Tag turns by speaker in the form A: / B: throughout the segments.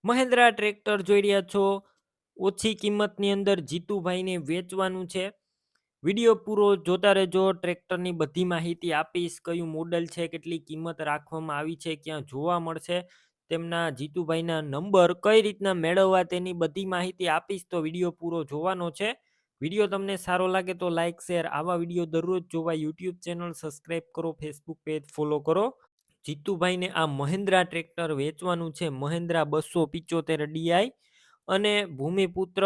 A: Mahindra tractor જોઈ રહ્યા છો. ઓછી કિંમતની અંદર જીતુભાઈને વેચવાનું છે. વિડીયો પૂરો જોતા રહેજો. ટ્રેક્ટરની બધી માહિતી આપીશ. કયું મોડલ છે, કેટલી કિંમત રાખવામાં આવી છે, ક્યાં જોવા મળશે, તેમના જીતુભાઈના નંબર કઈ રીતના મેળવવા તેની બધી માહિતી આપીશ. તો વિડીયો પૂરો જોવાનો છે. વિડીયો તમને સારો લાગે તો લાઇક શેર. આવા વિડીયો દરરોજ જોવા યુટ્યુબ ચેનલ સબસ્ક્રાઈબ કરો, ફેસબુક પેજ ફોલો કરો. જીતુભાઈને આ મહિન્દ્રા ટ્રેક્ટર વેચવાનું છે. મહિન્દ્રા 275 DI અને ભૂમિપુત્ર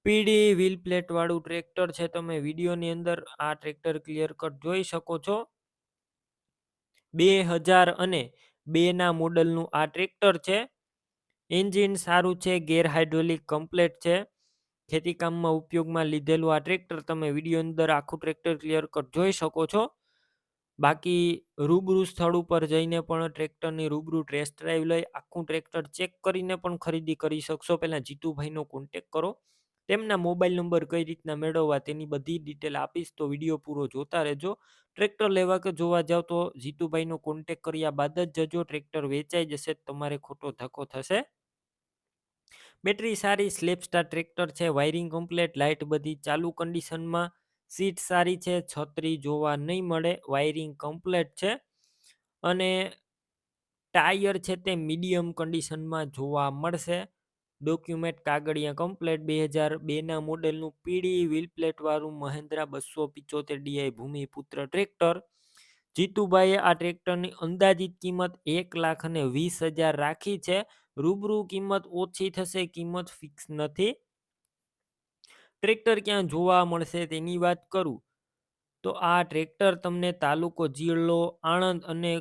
A: પીડી વ્હીલ પ્લેટ વાળું ટ્રેક્ટર છે. તમે વિડીયોની અંદર આ ટ્રેક્ટર ક્લિયર કટ જોઈ શકો છો. 2002 ના મોડલનું આ ટ્રેક્ટર છે. એન્જિન સારું છે, ગેર હાઇડ્રોલિક કમ્પ્લેટ છે. ખેતી કામમાં ઉપયોગમાં લીધેલું આ ટ્રેક્ટર તમે વિડીયો અંદર આખું ટ્રેક્ટર ક્લિયર કટ જોઈ શકો છો. બાકી રૂબરૂ સ્થળ ઉપર જઈને પણ ટ્રેક્ટરની રૂબરૂ ટેસ્ટ ડ્રાઈવ લઈ આખું ટ્રેક્ટર ચેક કરીને પણ ખરીદી કરી શકશો. પહેલાં જીતુભાઈનો કોન્ટેક કરો. તેમના મોબાઈલ નંબર કઈ રીતના મેળવવા તેની બધી ડિટેલ આપીશ. તો વિડીયો પૂરો જોતા રહેજો. ટ્રેક્ટર લેવા કે જોવા જાવ તો જીતુભાઈનો કોન્ટેક કર્યા બાદ જ જજો. ટ્રેક્ટર વેચાઈ જશે તમારે ખોટો ધક્કો થશે. બેટરી સારી, સ્લેપ સ્ટાર ટ્રેક્ટર છે. વાયરિંગ કમ્પ્લેટ, લાઇટ બધી ચાલુ કન્ડિશનમાં, સીટ સારી છે, છત્રી જોવા નહીં મળે, વાયરિંગ કમ્પ્લેટ છે અને ટાયર છે તે મીડિયમ કન્ડિશનમાં જોવા મળશે. ડોક્યુમેન્ટ કાગળિયા કમ્પ્લેટ. 2002 ના મોડેલનું પીડી વ્હીલ પ્લેટ વાળું મહિન્દ્રા 275 DI ભૂમિપુત્ર ટ્રેક્ટર. જીતુભાઈએ આ ટ્રેક્ટરની અંદાજિત કિંમત 1,20,000 રાખી છે. રૂબરૂ કિંમત ઓછી થશે, કિંમત ફિક્સ નથી. ટ્રેક્ટર ક્યાં જોવા મળશે તેની વાત કરું તો આ ટ્રેક્ટર તમને તાલુકો જિલ્લો આણંદ અને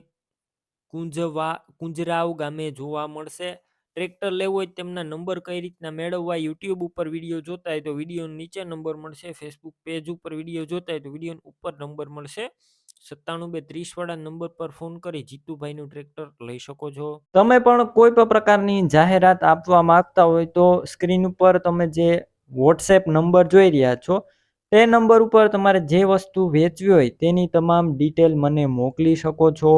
A: કુંજરાવ ગામે જોવા મળશે. ટ્રેક્ટર લેવું હોય તેમના નંબર કઈ રીતના મેળવવા, યુટ્યુબ ઉપર વિડીયો જોતા હોય તો વિડીયો નીચે નંબર મળશે, ફેસબુક પેજ ઉપર વિડીયો જોતા હોય તો વિડીયો ઉપર નંબર મળશે. 97 230 વાળા નંબર પર ફોન કરી જીતુભાઈનું ટ્રેક્ટર લઈ શકો છો. તમે પણ કોઈ પણ પ્રકારની જાહેરાત આપવા માંગતા હોય તો સ્ક્રીન ઉપર તમે જે વોટ્સએપ નંબર જોઈ રહ્યા છો તે નંબર ઉપર તમારે જે વસ્તુ વેચવી હોય તેની તમામ ડિટેલ મને મોકલી શકો છો.